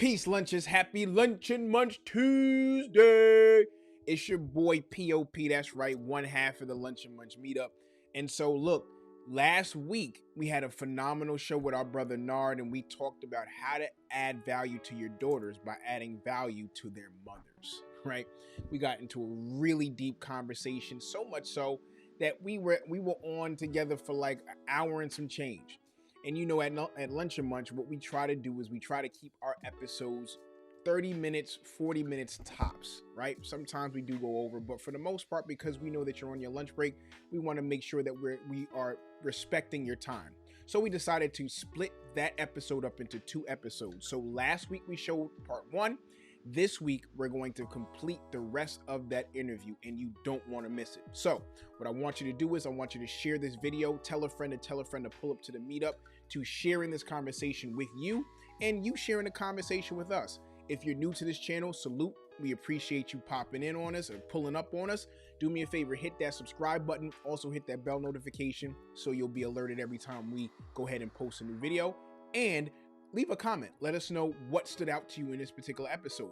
Peace, lunches. Happy Lunch and Munch Tuesday. It's your boy POP. That's right, one half of the Lunch and Munch meetup. And so, look, last week we had a phenomenal show with our brother Nard, and we talked about how to add value to your daughters by adding value to their mothers. Right? We got into a really deep conversation, so much so that we were on together for like an hour and some change. And you know, at Lunch and Munch, what we try to do is we try to keep our episodes 30 minutes, 40 minutes tops, right? Sometimes we do go over, but for the most part, because we know that you're on your lunch break, we want to make sure that we are respecting your time. So we decided to split that episode up into 2 episodes. So last week we showed part 1. This week, we're going to complete the rest of that interview, and you don't want to miss it. So what I want you to do is I want you to share this video, tell a friend to pull up to the meetup, to sharing this conversation with you, and you sharing the conversation with us. If you're new to this channel, salute. We appreciate you popping in on us or pulling up on us. Do me a favor, hit that subscribe button. Also hit that bell notification so you'll be alerted every time we go ahead and post a new video. And leave a comment. Let us know what stood out to you in this particular episode.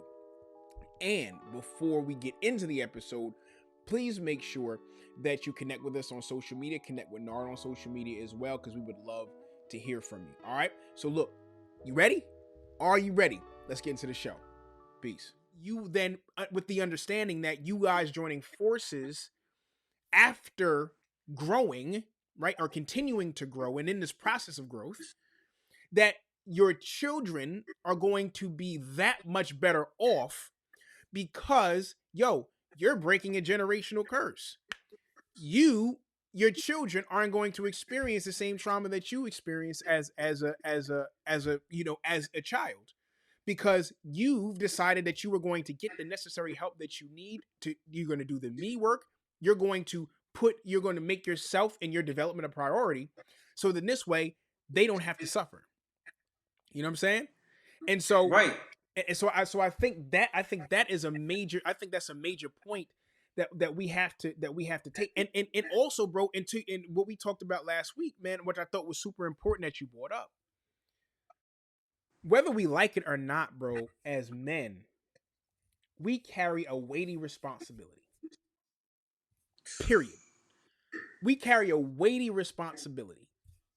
And before we get into the episode, please make sure that you connect with us on social media. Connect with Nard on social media as well, because we would love to hear from you. All right? So look, you ready? Are you ready? Let's get into the show. Peace. You then, with the understanding that you guys joining forces after growing, right, or continuing to grow, and in this process of growth, that your children are going to be that much better off because, you're breaking a generational curse. Your children aren't going to experience the same trauma that you experience as a child, because you've decided that you were going to get the necessary help that you need to. You're going to do the me work. You're going to make yourself and your development a priority, so that this way they don't have to suffer. You know what I'm saying? And so, right. And so I think that is a major. I think that's a major point that we have to take. And also, bro, in what we talked about last week, man, which I thought was super important that you brought up. Whether we like it or not, bro, as men, we carry a weighty responsibility. Period. We carry a weighty responsibility.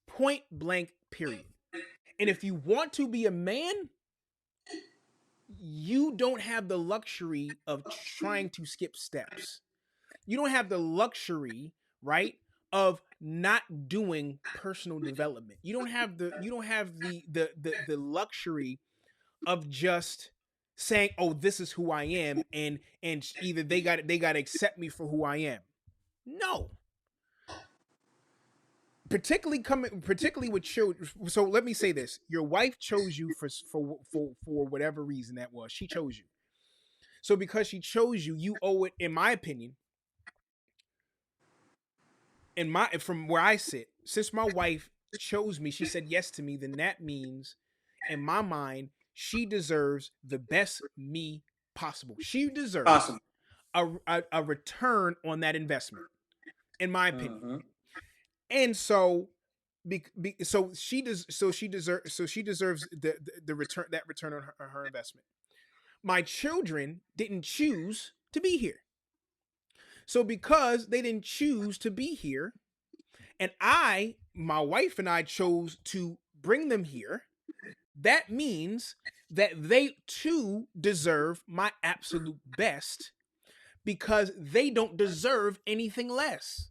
Point blank, period. And if you want to be a man, you don't have the luxury of trying to skip steps. You don't have the luxury, right, of not doing personal development. You don't have the luxury of just saying, "Oh, this is who I am," and either they got to accept me for who I am. No. Particularly with children. So let me say this: your wife chose you for whatever reason that was. She chose you. So because she chose you, you owe it, in my opinion, from where I sit, since my wife chose me, she said yes to me, then that means, in my mind, she deserves the best me possible. She deserves a return on that investment, in my opinion. Mm-hmm. And so, she deserves the return on her investment. My children didn't choose to be here. So because they didn't choose to be here, and my wife and I chose to bring them here, that means that they too deserve my absolute best, because they don't deserve anything less.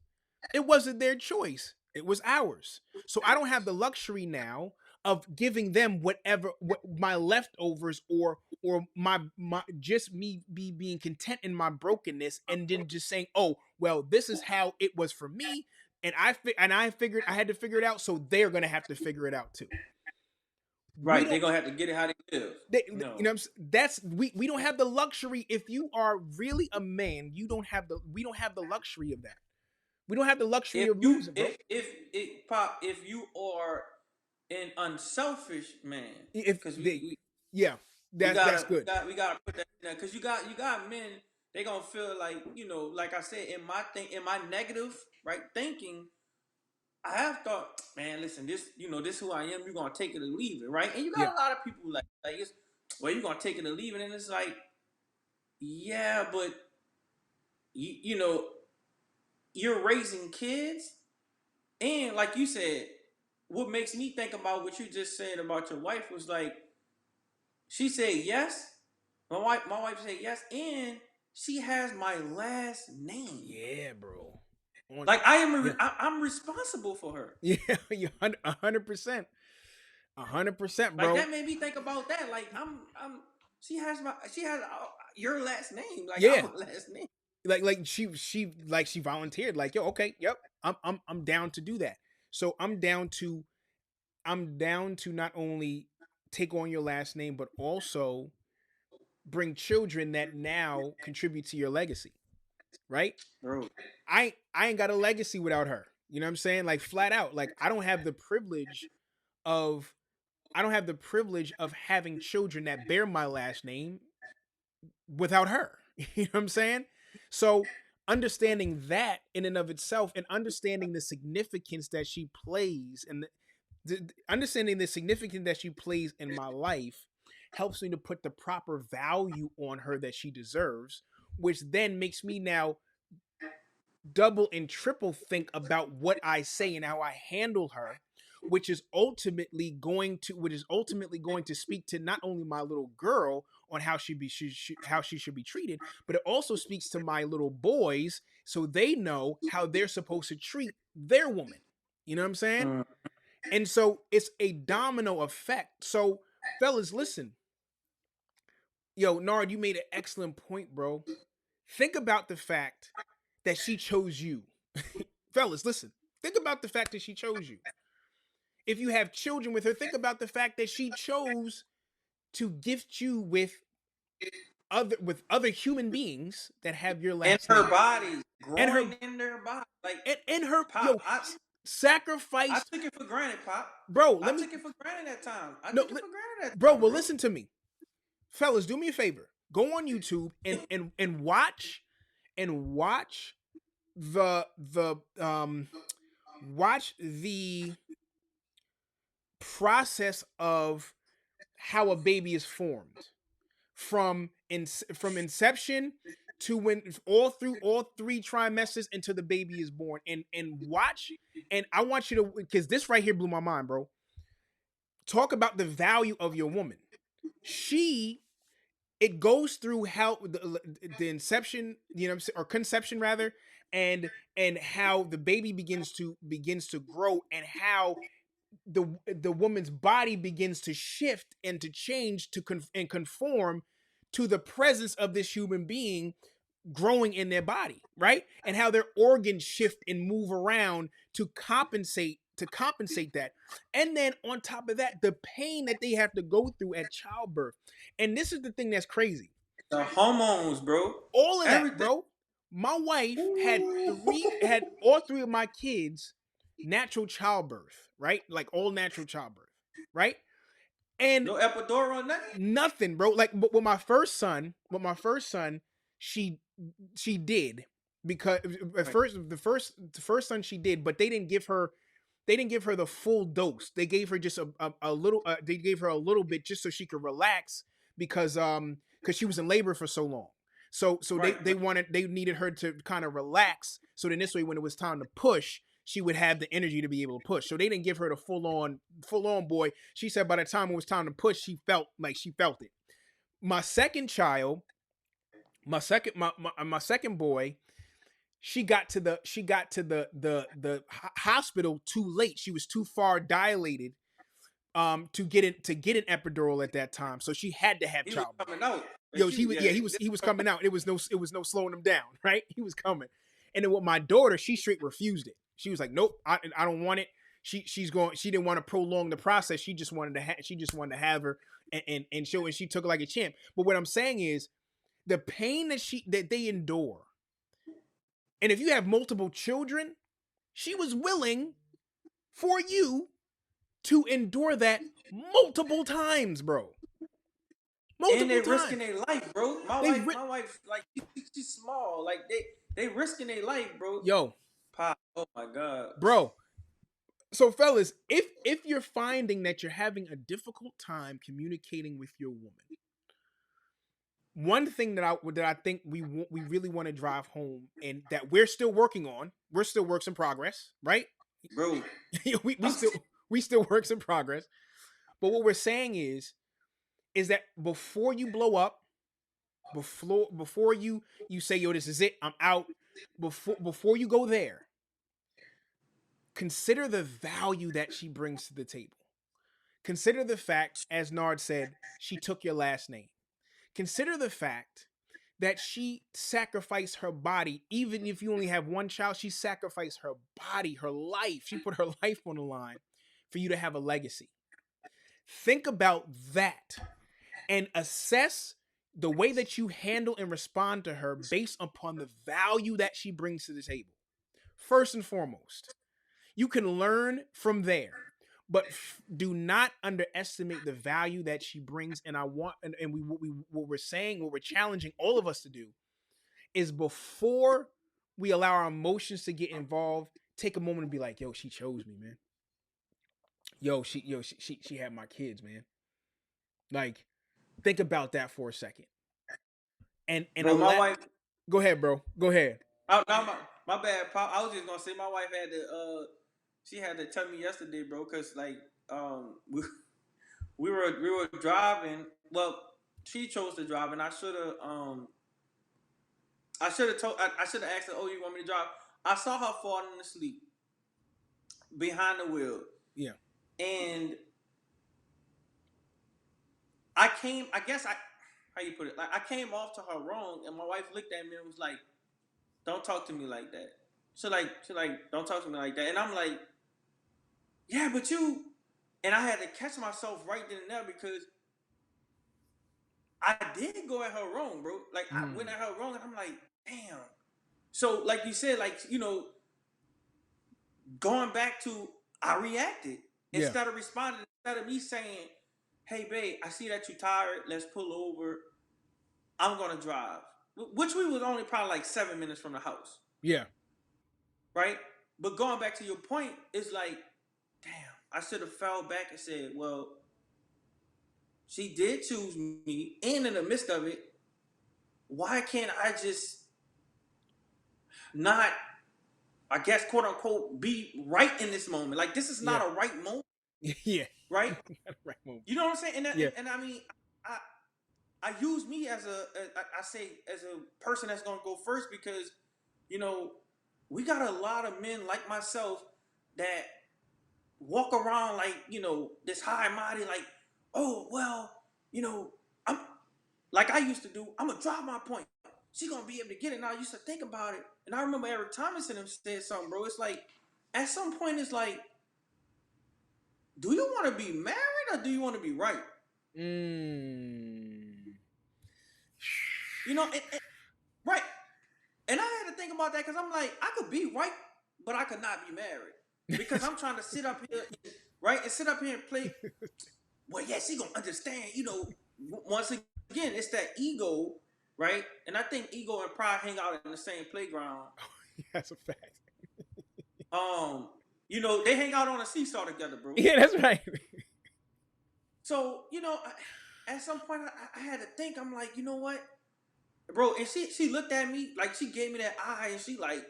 It wasn't their choice. It was ours. So I don't have the luxury now of giving them what my leftovers or my just me being content in my brokenness, and then just saying, "Oh, well, this is how it was for me, and I figured I had to figure it out, so they're going to have to figure it out too." Right, they're gonna have to get it how they live. You know what I'm saying? That's we don't have the luxury. If you are really a man, we don't have the luxury of that. We don't have the luxury of losing, bro. If you are an unselfish man, because that's good. We gotta put that in there, because you got men, they gonna feel like, like I said, in my negative right thinking, I have thought, man, listen, this, this who I am, you're gonna take it or leave it, right? And you got a lot of people like well, you're gonna take it or leave it, and it's like, yeah, but you know, you're raising kids, and like you said, what makes me think about what you just said about your wife was like, she said yes. My wife said yes, and she has my last name. Yeah, bro. Like I Yeah, am, I'm responsible for her. yeah, you 100%, 100%, Like bro. that made me think about that. Like she has your last name. Like I'm Yeah, a last name. she volunteered. Like, yo, okay, yep, I'm down to do that. So I'm down to not only take on your last name, but also bring children that now contribute to your legacy, right? Bro. I ain't got a legacy without her. You know what I'm saying? Like flat out. Like of I don't have the privilege of having children that bear my last name without her. You know what I'm saying? So understanding that in and of itself and understanding the significance that she plays and understanding the significance that she plays in my life helps me to put the proper value on her that she deserves, which then makes me now double and triple think about what I say and how I handle her, which is ultimately going to speak to not only my little girl on how she should be treated, but it also speaks to my little boys so they know how they're supposed to treat their woman. You know what I'm saying? Mm. And so it's a domino effect. So, fellas, listen. Yo, Nard, you made an excellent point, bro. Think about the fact that she chose you. Fellas, listen. Think about the fact that she chose you. If you have children with her, think about the fact that she chose to gift you with other human beings that have your And last her name. body And her growing in their body. Like and her Pop, I sacrificed. took it for granted, Pop. Bro, I let me took it for granted that time. I no took it for granted that bro, time, well bro. listen to me. Fellas, do me a favor. Go on YouTube and watch the watch the process of how a baby is formed from inception to when all through all three trimesters until the baby is born, and watch. And I want you to, because this right here blew my mind, bro. Talk about the value of your woman. She It goes through how the inception, you know what I'm saying, or conception rather, and how the baby begins to grow, and how the woman's body begins to shift and to change and conform to the presence of this human being growing in their body, right? And how their organs shift and move around to compensate that. And then on top of that, the pain that they have to go through at childbirth. And this is the thing that's crazy. The hormones, bro. All of that, Everything. bro. My wife had Ooh. all three of my kids natural childbirth, right? Like all natural childbirth, right? And No epidural on that. nothing, bro. Like, but with my first son, she she did, because at Right. first the first son she did, but they didn't give her the full dose. They gave her just a little. They gave her a little bit just so she could relax, because she was in labor for so long. So they Right. they wanted they needed her to kind of relax. So then this way, when it was time to push, she would have the energy to be able to push. So they didn't give her the full on boy. She said by the time it was time to push, she felt it. My second child, my second boy, she got to the hospital too late. She was too far dilated to get an epidural at that time. So she had to have He was childbirth. coming out. Yo, he was coming out. It was no slowing him down, right? He was coming. And then with my daughter, she straight refused it. She was like, "Nope, I don't want it." She didn't want to prolong the process. She just wanted to have her, and she took it like a champ. But what I'm saying is the pain that they endure. And if you have multiple children, she was willing for you to endure that multiple times, bro. And they Multiple risking times. their life, bro. My They wife, ri- my wife, like she's small. Like they risking their life, bro. Yo, Pop. Oh my god. bro. So fellas, if you're finding that you're having a difficult time communicating with your woman, one thing that I think we really want to drive home, and that we're still working on. We're still works in progress, right? bro. we I'm still works in progress. But what we're saying is that before you blow up, before you say, yo, this is it, I'm out. Before you go there, consider the value that she brings to the table. Consider the fact, as Nard said, she took your last name. Consider the fact that she sacrificed her body. Even if you only have one child, she sacrificed her body, her life. She put her life on the line for you to have a legacy. Think about that and assess the way that you handle and respond to her based upon the value that she brings to the table. First and foremost, you can learn from there, but do not underestimate the value that she brings. And I want, and what we're saying, what we're challenging all of us to do is, before we allow our emotions to get involved, take a moment and be like, yo, she chose me, man. She had my kids, man. Like, think about that for a second. And bro. My allow, wife. go ahead, bro. Go ahead. No, my bad, Pop. I was just gonna say my wife had to. She had to tell me yesterday, bro, because like we were driving. Well, she chose to drive, and I should have asked her, "Oh, you want me to drive?" I saw her falling asleep behind the wheel, Yeah. and I came. I guess I how you put it? Like I came off to her wrong, and my wife looked at me and was like, "Don't talk to me like that." She like, "Don't talk to me like that," and I'm like, "Yeah, but you." And I had to catch myself right then and there because I did go at her wrong, bro. Like I went at her wrong, and I'm like, "Damn." So, like you said, like going back to I reacted Yeah. instead of responding, instead of me saying, "Hey, babe, I see that you're tired. Let's pull over. I'm gonna drive." Which we was only probably like 7 minutes from the house, Yeah. right? But going back to your point, it's like, damn, I should have fell back and said, "Well, she did choose me, and in the midst of it, why can't I just not, I guess, quote unquote, be right in this moment? Like this is not Yeah. a right moment, Yeah. right? Right moment. You know what I'm saying?" Yeah. And I mean, I I use me as I say as a person that's gonna go first because you know we got a lot of men like myself that walk around like this high and mighty, like, oh well, you know I'm like I used to do. I'm gonna drive my point. She gonna be able to get it. And I used to think about it, and I remember Eric Thomas and him said something, bro. It's like at some point, it's like, do you want to be married or do you want to be right? Mm. Right. And I had to think about that because I'm like, I could be right, but I could not be married because I'm trying to sit up here, right, and sit up here and play. Well, yeah, she gonna understand. Once again, it's that ego, right? And I think ego and pride hang out in the same playground. That's a fact. They hang out on a seesaw together, bro. Yeah, that's right. So at some point, I had to think. I'm like, you know what, bro? And she looked at me like she gave me that eye, and she like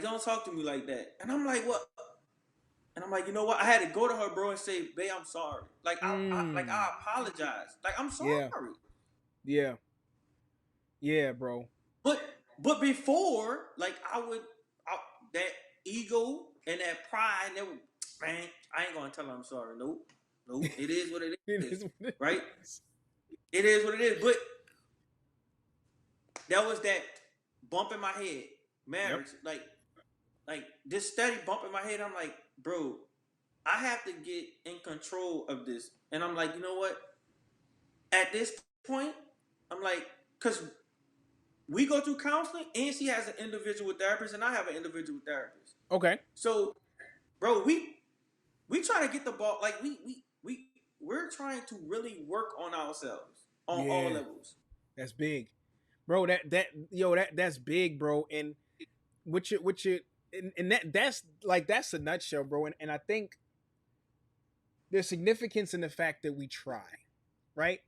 don't talk to me like that. And I'm like, what? And I'm like, you know what? I had to go to her, bro, and say, "Babe, I'm sorry. Like I apologize. Like I'm sorry." Yeah. Yeah. Yeah, bro. But but before, like that ego and that pride, that would, man, I ain't gonna tell her I'm sorry. Nope, nope. It is what it It is, is what it right? is. It is what it is. But that was that bump in my head, Yep. marriage, like this steady bump in my head. I'm like, bro, I have to get in control of this. And I'm like, you know what? At this point, I'm like, because we go through counseling and she has an individual therapist and I have an individual therapist. Okay. So, bro, we try to get the ball, like we're trying to really work on ourselves on all Yeah. levels. That's big. Bro, that's big, bro. And what you and that's a nutshell, bro. And I think there's significance in the fact that we try, right?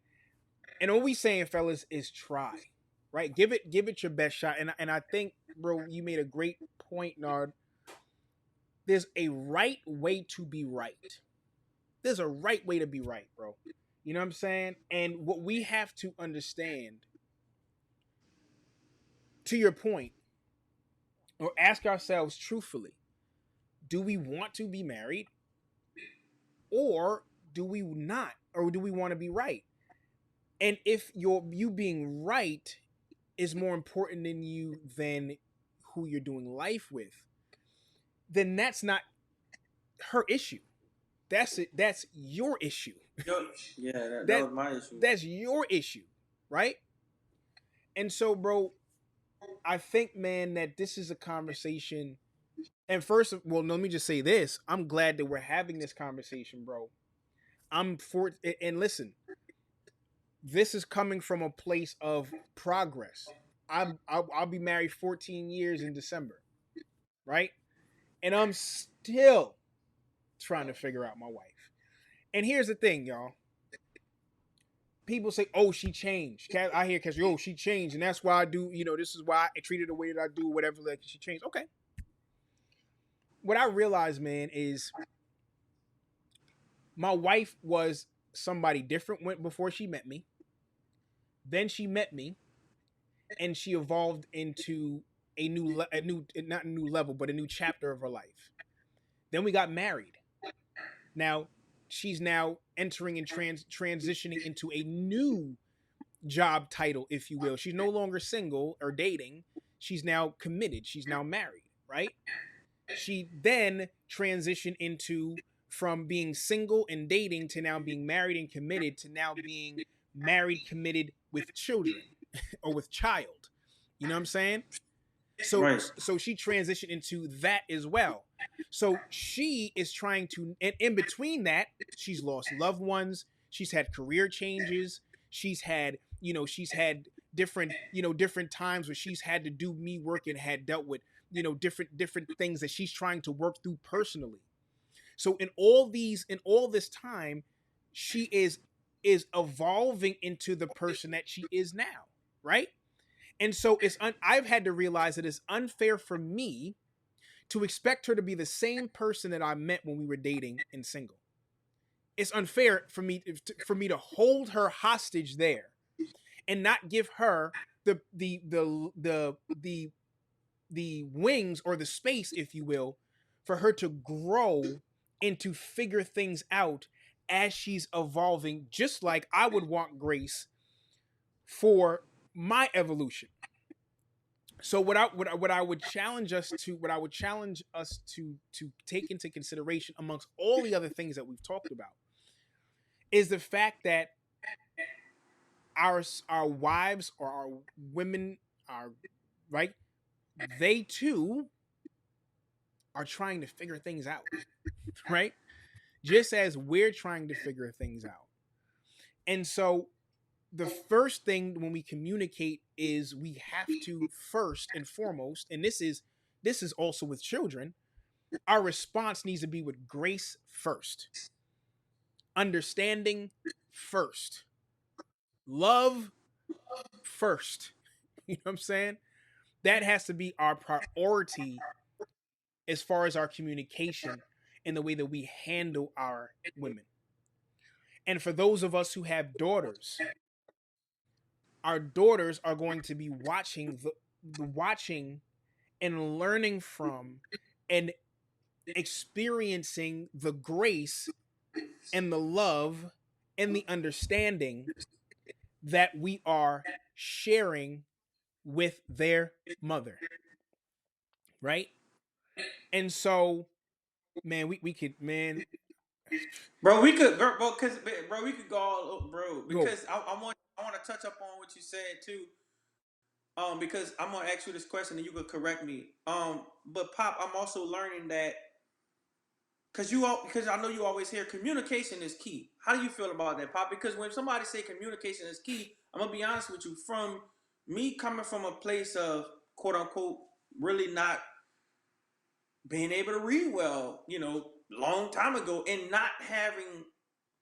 And all we saying, fellas, is try. Right? Give it your best shot. And I think, bro, you made a great point, Nard. There's a right way to be right. There's a right way to be right, bro. You know what I'm saying? And what we have to understand, to your point, or ask ourselves truthfully, do we want to be married, or do we not, or do we want to be right? And if you being right is more important than you than who you're doing life with, then that's not her issue. That's it. That's your issue. Yo, yeah, that That was my issue. that's your issue, right? And so, bro, I think, man, that this is a conversation. And first, well, let me just say this: I'm glad that we're having this conversation, bro. I'm for, and listen, this is coming from a place of progress. I'll be married 14 years in December, right? And I'm still trying to figure out my wife. And here's the thing, y'all. People say, "Oh, she changed." I hear Cass, "Oh, she changed," and that's why I do. This is why I treat her the way that I do. Whatever, like she changed. Okay. What I realized, man, is my wife was somebody different when before she met me. Then she met me, and she evolved into a new, not a new level, but a new chapter of her life. Then we got married. Now she's now entering and transitioning into a new job title, if you will. She's no longer single or dating. She's now committed. She's now married, right? She then transitioned into from being single and dating to now being married and committed to now being married, committed with children or with child. You know what I'm saying? So Right. so she transitioned into that as well. So she is trying to, and in between that, she's lost loved ones, she's had career changes, she's had different times where she's had to do me work and had dealt with, different things that she's trying to work through personally. So in all this time, she is evolving into the person that she is now, right? And so I've had to realize that it's unfair for me to expect her to be the same person that I met when we were dating and single. It's unfair for me to hold her hostage there and not give her the wings or the space, if you will, for her to grow and to figure things out as she's evolving, just like I would want grace for my evolution. So what I would challenge us to take into consideration amongst all the other things that we've talked about is the fact that our wives or our women are right, they too are trying to figure things out, right? Just as we're trying to figure things out. And so the first thing when we communicate is we have to first and foremost, and this is also with children, our response needs to be with grace first, understanding first, love first. You know what I'm saying? That has to be our priority as far as our communication and the way that we handle our women. And for those of us who have daughters, our daughters are going to be watching and learning from and experiencing the grace and the love and the understanding that we are sharing with their mother, right? And so, man, we could, man, Bro, we could, cause, bro, we could go all, bro, go. because I want to touch up on what you said too. Because I'm gonna ask you this question and you could correct me. But Pop, I'm also learning that because I know you always hear communication is key. How do you feel about that, Pop? Because when somebody say communication is key, I'm gonna be honest with you. From me coming from a place of quote unquote really not being able to read well, long time ago, and not having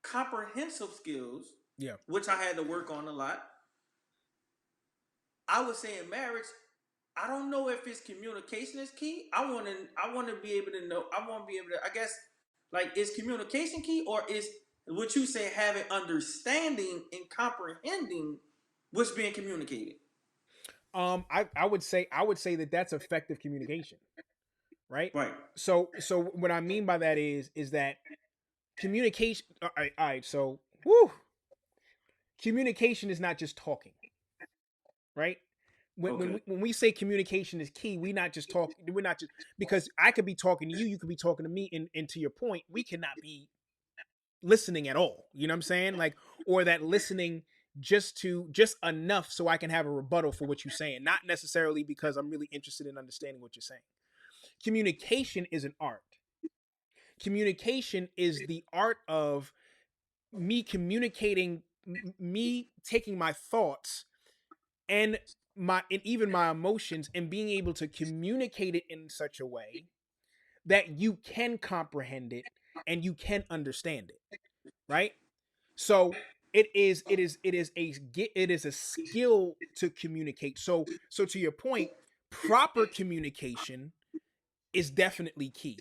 comprehensive skills, Yeah. which I had to work on a lot. I would say in marriage, I don't know if it's communication is key. I want to be able to know. I want to be able to. I guess like is communication key or is what you say having understanding and comprehending what's being communicated? I would say that that's effective communication, right? Right. So what I mean by that is that communication. All right. So, whew, communication is not just talking, right? Okay. When we say communication is key, we not just talk. We're not just because I could be talking to you, you could be talking to me, and to your point, we cannot be listening at all. You know what I'm saying? Like, or that listening just enough so I can have a rebuttal for what you're saying, not necessarily because I'm really interested in understanding what you're saying. Communication is an art. Communication is the art of me communicating, me taking my thoughts and even my emotions and being able to communicate it in such a way that you can comprehend it and you can understand it, right? So it is a skill to communicate. So to your point, proper communication is definitely key.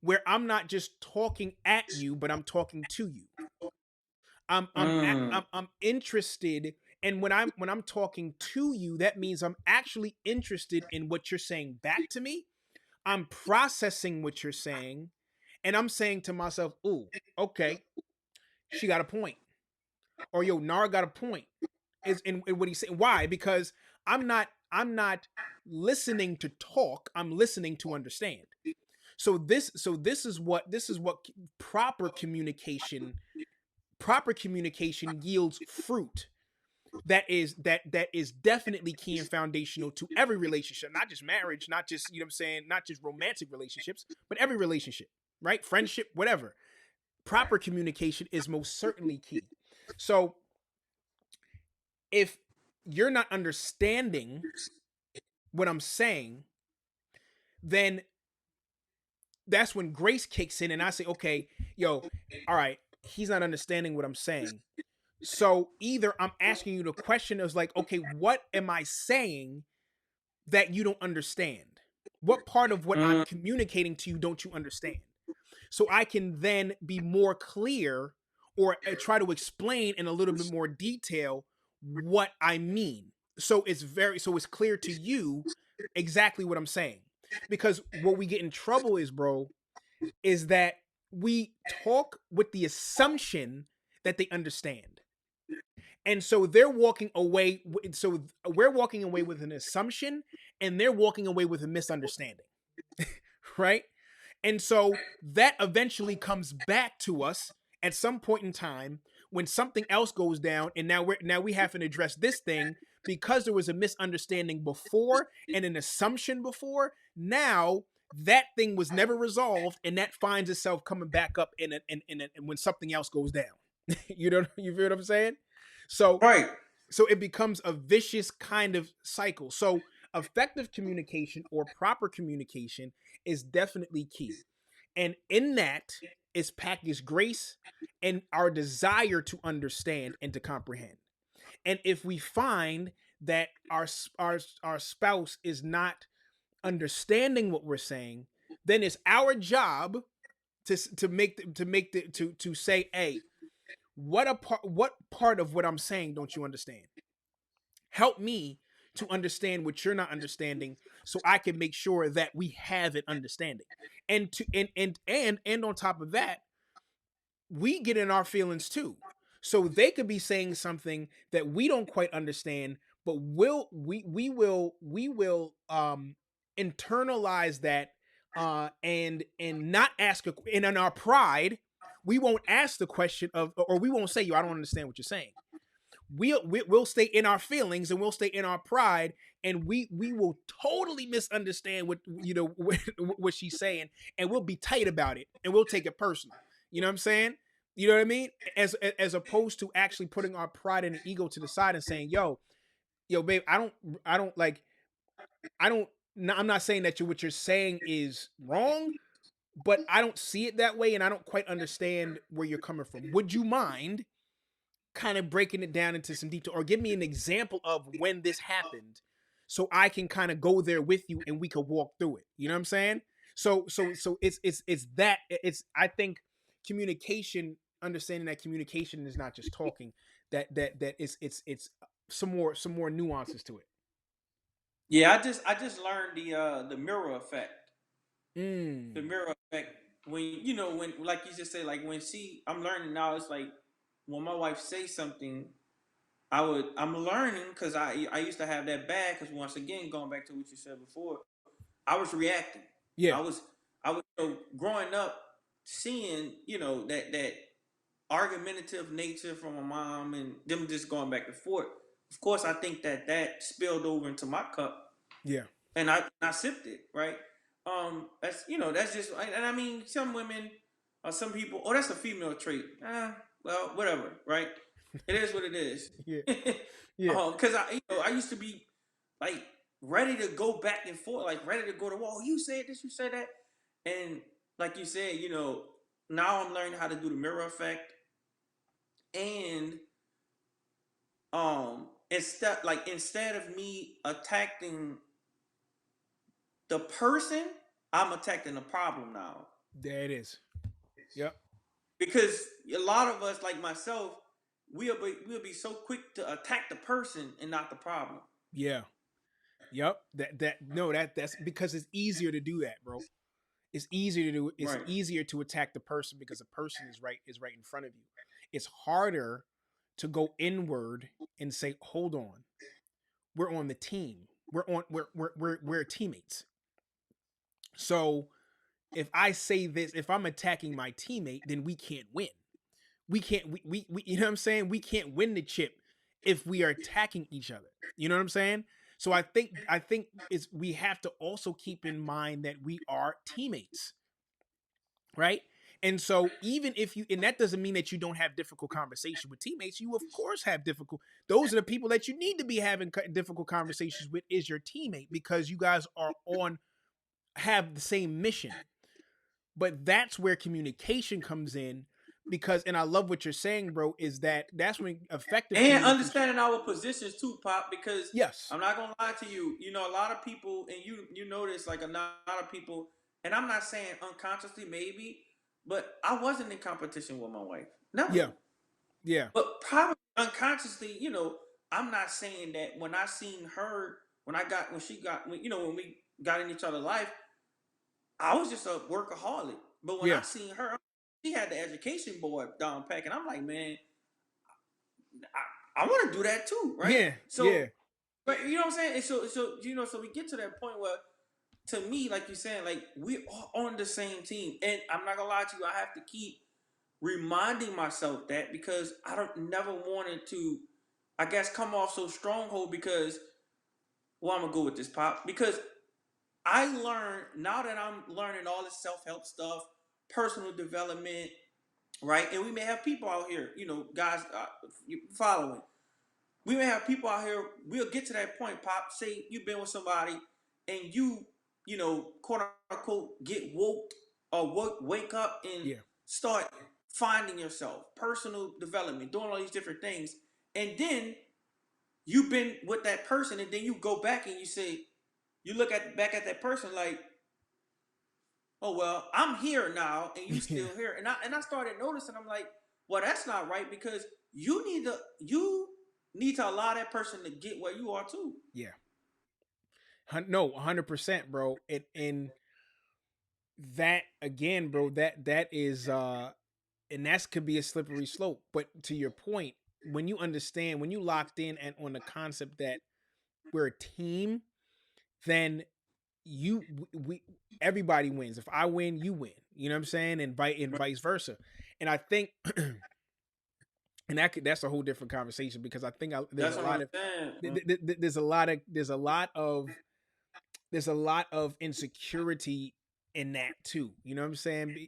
Where I'm not just talking at you, but I'm talking to you. Mm. I'm interested, and when I'm talking to you, that means I'm actually interested in what you're saying back to me. I'm processing what you're saying, and I'm saying to myself, "Ooh, okay, she got a point," or "Yo, Nar got a point." Is in what he's saying. Why? Because I'm not listening to talk. I'm listening to understand. This is what proper communication yields fruit that is definitely key and foundational to every relationship, not just marriage, not just, you know what I'm saying, not just romantic relationships, but every relationship, right? Friendship, whatever. Proper communication is most certainly key. So if you're not understanding what I'm saying, then that's when grace kicks in and I say, okay, yo, all right, he's not understanding what I'm saying. So either I'm asking you the question is like, okay, what am I saying that you don't understand? What part of what I'm Mm. communicating to you don't you understand? So I can then be more clear or try to explain in a little bit more detail what I mean. So it's clear to you exactly what I'm saying. Because what we get in trouble is, bro, is that we talk with the assumption that they understand. And so they're walking away. So we're walking away with an assumption, and they're walking away with a misunderstanding, right? And so that eventually comes back to us at some point in time when something else goes down, and now we have to address this thing because there was a misunderstanding before and an assumption before. Now that thing was never resolved, and that finds itself coming back up when something else goes down. You feel what I'm saying? So Right. so it becomes a vicious kind of cycle. So effective communication or proper communication is definitely key. And in that is packaged grace and our desire to understand and to comprehend. And if we find that our spouse is not understanding what we're saying, then it's our job to say, hey, what part of what I'm saying don't you understand? Help me to understand what you're not understanding so I can make sure that we have an understanding. And to and on top of that, we get in our feelings too. So they could be saying something that we don't quite understand, but we will internalize that and not ask and in our pride, we won't ask the question of, or we won't say, yo, I don't understand what you're saying. We'll stay in our feelings and we'll stay in our pride, and we will totally misunderstand what, you know, what she's saying, and we'll be tight about it and we'll take it personal. You know what I'm saying? You know what I mean? As opposed to actually putting our pride and ego to the side and saying, yo, babe, I don't like I don't I'm not saying that what you're saying is wrong, but I don't see it that way and I don't quite understand where you're coming from. Would you mind kind of breaking it down into some detail, or give me an example of when this happened, so I can kind of go there with you and we could walk through it. You know what I'm saying? So it's that it's I think communication, understanding that communication is not just talking, that it's some more nuances to it. Yeah, I just learned the mirror effect. The Mm. mirror effect, when when, like you just said, like when I'm learning now, it's like when my wife says something, I'm learning, because I used to have that bad, because once again, going back to what you said before, I was reacting. Yeah. I was growing up, seeing that argumentative nature from my mom and them just going back and forth. Of course, I think that spilled over into my cup, Yeah. and I sipped it, right. That's just, and I mean, some women or some people, oh, that's a female trait. Well, whatever, right. It is what it is. Yeah. Yeah. Because I used to be like ready to go back and forth, like ready to go to wall. You said this, you said that, and like you said, now I'm learning how to do the mirror effect, and instead of me attacking the person, I'm attacking the problem now. There it is. Yep. Because a lot of us, like myself, we'll be so quick to attack the person and not the problem. Yeah. Yep. That no, that's because it's easier to do that, bro. It's easier to do. It's Right. easier to attack the person because the person is right in front of you. It's harder to go inward and say, "Hold on, we're on the team. We're teammates." So if I say this, if I'm attacking my teammate, then we can't win. We can't. We you know what I'm saying? We can't win the chip if we are attacking each other. You know what I'm saying? So I think it's we have to also keep in mind that we are teammates, right? And so even if you, and that doesn't mean that you don't have difficult conversation with teammates. You of course have difficult. Those are the people that you need to be having difficult conversations with, is your teammate, because you guys are on, have the same mission. But that's where communication comes in, because, and I love what you're saying, bro, is that that's when effective And communication. understanding our positions too, Pop, because Yes. I'm not gonna lie to you. A lot of people, and you notice, like, a lot of people, and I'm not saying unconsciously, maybe, but I wasn't in competition with my wife, never. Yeah. Yeah. But probably unconsciously, I'm not saying that when I seen her, when she got, when we got in each other's life, I was just a workaholic. But when I Yeah. seen her, she had the education board down pack, and I'm like, man, I want to do that too, right? Yeah. So, Yeah. but you know what I'm saying? And so we get to that point where, to me, like you're saying, like, we are on the same team, and I'm not gonna lie to you, I have to keep reminding myself that, because I don't never wanted to, I guess, come off so stronghold, because, well, I'm gonna go with this, Pop, because I learned, now that I'm learning all this self-help stuff, personal development, right? And we may have people out here, guys, following. We may have people out here. We'll get to that point, Pop. Say you've been with somebody, and quote unquote, get woke, or wake up and Yeah. start finding yourself, personal development, doing all these different things, and then you've been with that person, and then you go back and you say, you look back at that person like, oh well, I'm here now, and you Yeah. still here, and I started noticing, I'm like, well, that's not right, because you need to allow that person to get where you are too. Yeah. No, 100%, bro. And that again, bro, that is and that's could be a slippery slope. But to your point, when you understand, when you locked in and on the concept that we're a team, then you we everybody wins. If I win, you win. You know what I'm saying? And vice versa. And I think and that's a whole different conversation, because I think there's That's a what lot I'm of saying. there's a lot of insecurity in that too. You know what I'm saying?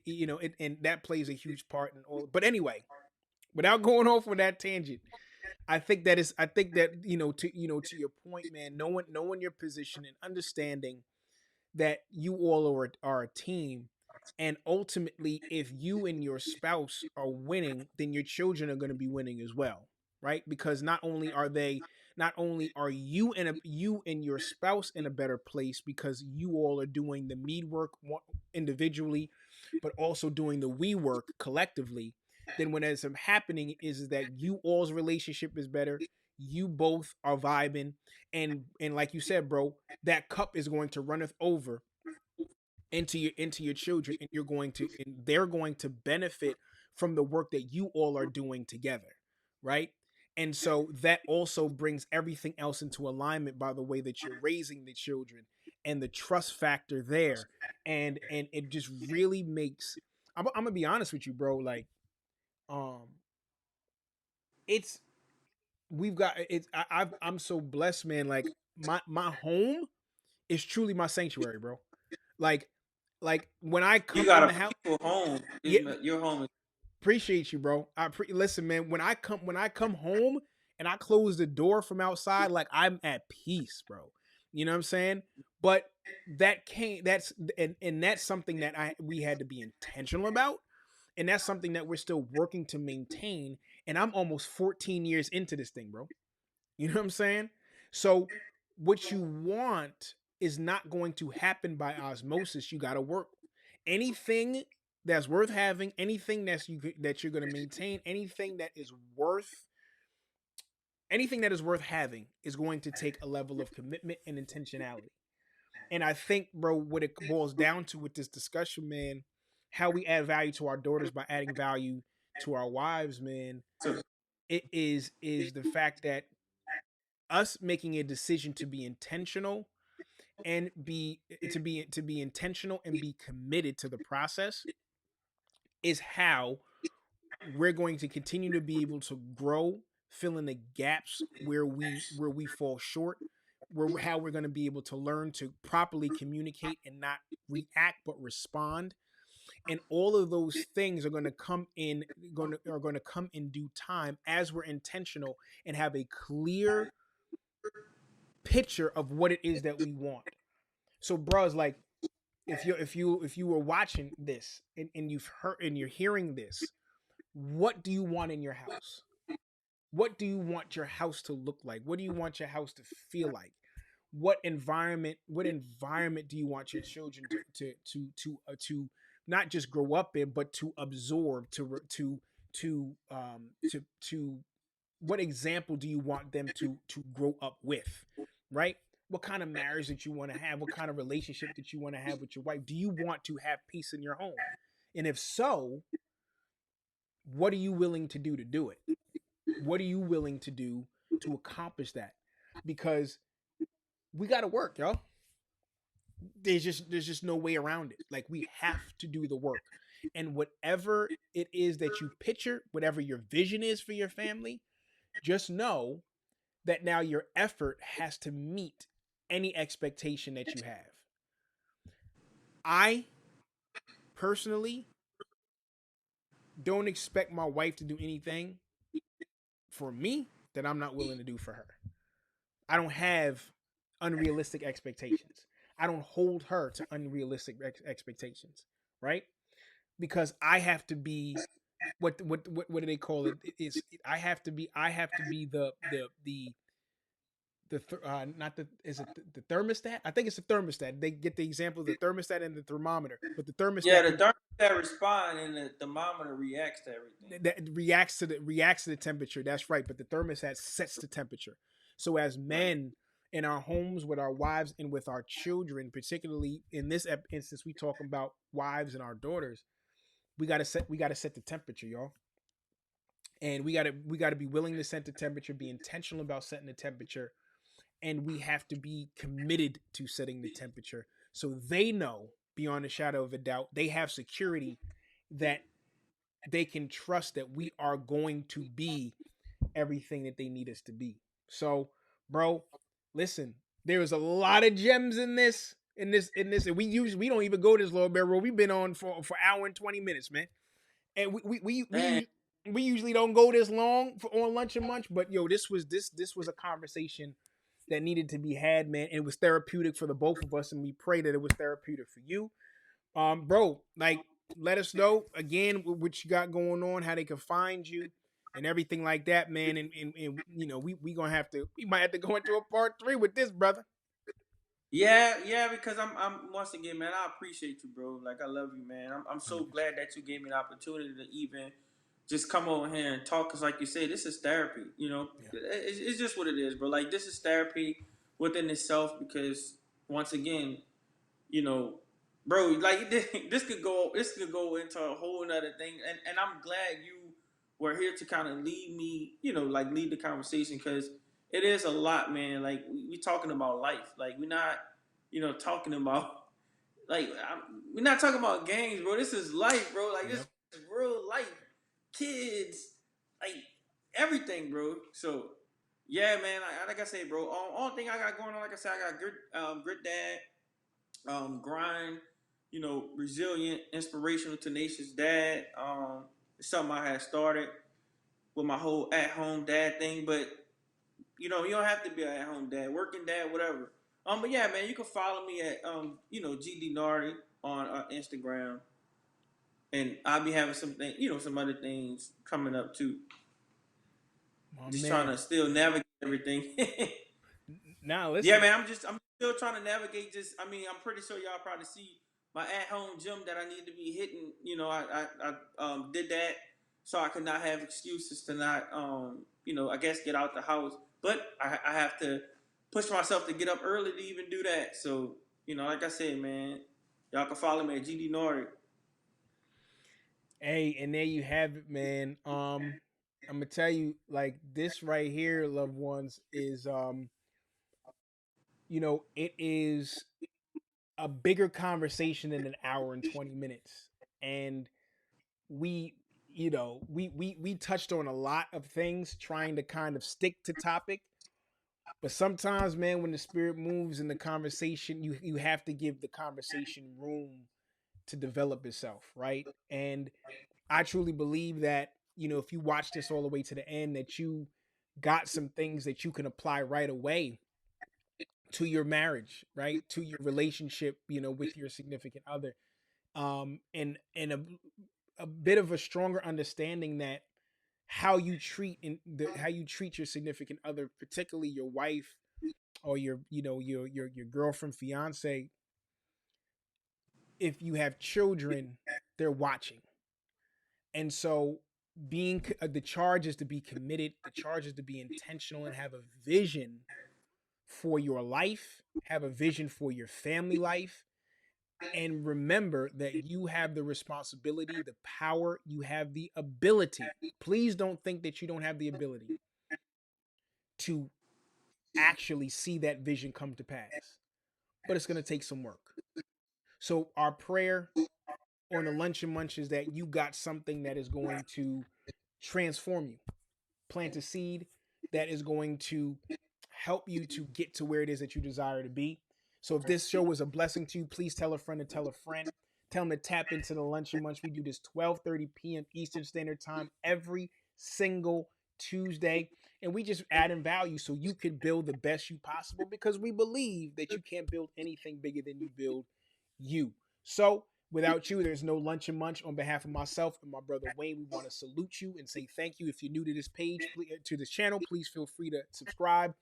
And that plays a huge part in all. But anyway, without going off on that tangent, I think that to your point, man, knowing your position and understanding that you all are a team, and ultimately, if you and your spouse are winning, then your children are going to be winning as well. right? Because not only are you and your spouse in a better place because you all are doing the me work individually, but also doing the we work collectively. Then what ends up happening is that you all's relationship is better. You both are vibing, and like you said, bro, that cup is going to runneth over into your children, and they're going to benefit from the work that you all are doing together, right? And so that also brings everything else into alignment by the way that you're raising the children and the trust factor there. And it just really makes, I'm gonna be honest with you, bro, like um it's we've got it's I'm so blessed, man. Like my home is truly my sanctuary, bro. Like when I You come got in a the house, peaceful home. yeah, Your home is appreciate you, bro. Listen, man. When I come home and I close the door from outside, like I'm at peace, bro. You know what I'm saying? But that can't. And that's something that I we had to be intentional about, and that's something that we're still working to maintain. And I'm almost 14 years into this thing, bro. You know what I'm saying? So what you want is not going to happen by osmosis. You got to work. Anything that's worth having, anything that you're going to maintain, anything that is worth having is going to take a level of commitment and intentionality. And I think, bro, what it boils down to with this discussion, man, how we add value to our daughters by adding value to our wives, man, so it is the fact that us making a decision to be intentional and be intentional and be committed to the process is how we're going to continue to be able to grow, fill in the gaps where we fall short, where how we're going to be able to learn to properly communicate and not react but respond. And all of those things are going to come in due time as we're intentional and have a clear picture of what it is that we want. So, bros, like if you were watching this and you've heard and you're hearing this, what do you want in your house? What do you want your house to look like? What do you want your house to feel like? What environment do you want your children to not just grow up in, but to absorb, to what example do you want them to grow up with, right? What kind of marriage that you want to have? What kind of relationship that you want to have with your wife? Do you want to have peace in your home? And if so, what are you willing to do it? What are you willing to do to accomplish that? Because we got to work, y'all. There's just no way around it. Like we have to do the work. And whatever it is that you picture, whatever your vision is for your family, just know that now your effort has to meet any expectation that you have. I personally don't expect my wife to do anything for me that I'm not willing to do for her. I don't have unrealistic expectations. I don't hold her to unrealistic expectations, right? Because I have to be what do they call it? It's I have to be not the is it the thermostat? I think it's the thermostat. They get the example of the thermostat and the thermometer, but the yeah, thermostat the thermostat respond and the thermometer reacts to everything. that reacts to the temperature. That's right, but the thermostat sets the temperature. So as Right. men in our homes with our wives and with our children, particularly in this instance, we talk about wives and our daughters. We got to set the temperature, y'all. And we got to be willing to set the temperature, be intentional about setting the temperature, and we have to be committed to setting the temperature so they know beyond a shadow of a doubt they have security that they can trust that we are going to be everything that they need us to be. So, bro, listen, there is a lot of gems and we don't even go this long, bro. We've been on for hour and 20 minutes, man, and Man, we usually don't go this long for on lunch and munch, but yo, this was a conversation that needed to be had, man. And it was therapeutic for the both of us, and we pray that it was therapeutic for you. Bro, like let us know again what you got going on, how they can find you. and everything like that, man. And we gonna have to, we might have to go into a part 3 with this, brother. Yeah, yeah, because I'm once again, man, I appreciate you, bro. Like I love you, man. I'm so 100%. glad that you gave me the opportunity to even just come over here and talk. Cause like you said, this is therapy. You know, Yeah. it's just what it is, bro. Like this is therapy within itself. Because once again, you know, bro, like this could go into a whole other thing, and I'm glad you were here to kind of lead me, like lead the conversation because it is a lot, man. Like we talking about life, like we're not, talking about we're not talking about games, bro. This is life, bro. Like this Yep. is real life, kids, like everything, bro. So yeah, man. Like I say, bro. All thing I got going on, like I said, I got grit dad, grind, resilient, inspirational, tenacious dad. It's something I had started with my whole at home dad thing, but you don't have to be an at home dad, working dad, whatever. But yeah, man, you can follow me at GD Nardi on Instagram, and I'll be having some other things coming up too. My Just trying man. to still navigate everything. Now Yeah, listen. man, I'm still trying to navigate. I'm pretty sure y'all probably see my at home gym that I need to be hitting. I did that so I could not have excuses to not I guess get out the house. But I have to push myself to get up early to even do that. So like I said, man, y'all can follow me at GD Nordic. Hey, and there you have it, man. I'm gonna tell you, like this right here, loved ones, is it is a bigger conversation in an hour and 20 minutes. And we, we touched on a lot of things trying to kind of stick to topic. But sometimes, man, when the spirit moves in the conversation, you have to give the conversation room to develop itself, right? And I truly believe that, if you watch this all the way to the end, that you got some things that you can apply right away to your marriage, right? To your relationship, with your significant other. And a bit of a stronger understanding that how you treat your significant other, particularly your wife or your girlfriend, fiance, if you have children, they're watching. And so the charge is to be committed, the charge is to be intentional and have a vision for your life, have a vision for your family life, and remember that you have the responsibility, the power, you have the ability. Please don't think that you don't have the ability to actually see that vision come to pass. But it's going to take some work. So our prayer on the Lunch and Munch is that you got something that is going to transform you, plant a seed that is going to help you to get to where it is that you desire to be. So if this show was a blessing to you, please tell a friend to tell a friend. Tell them to tap into the Lunch and Munch. We do this 12:30 p.m. Eastern Standard Time every single Tuesday. And we just add in value so you can build the best you possible, because we believe that you can't build anything bigger than you build you. So without you, there's no Lunch and Munch. On behalf of myself and my brother Wayne, we want to salute you and say thank you. If you're new to this page, to this channel, please feel free to subscribe,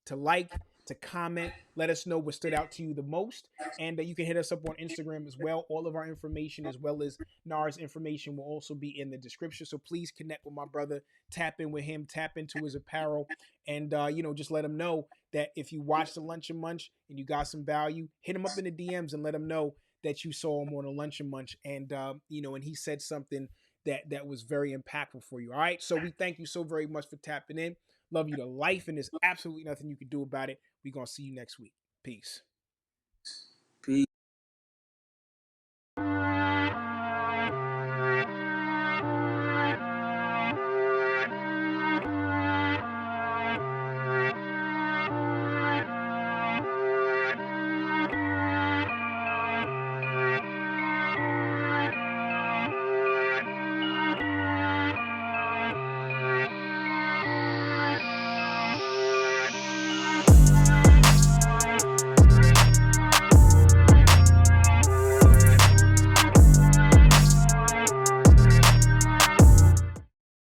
to like, to comment. Let us know what stood out to you the most. And you can hit us up on Instagram as well. All of our information, as well as NAR's information, will also be in the description. So please connect with my brother, tap in with him, tap into his apparel, and just let him know that if you watch the Lunch and Munch and you got some value, hit him up in the DMs and let him know that you saw him on a Lunch and Munch, and and he said something that was very impactful for you. All right, so we thank you so very much for tapping in. Love you to life, and there's absolutely nothing you can do about it. We're gonna see you next week. Peace.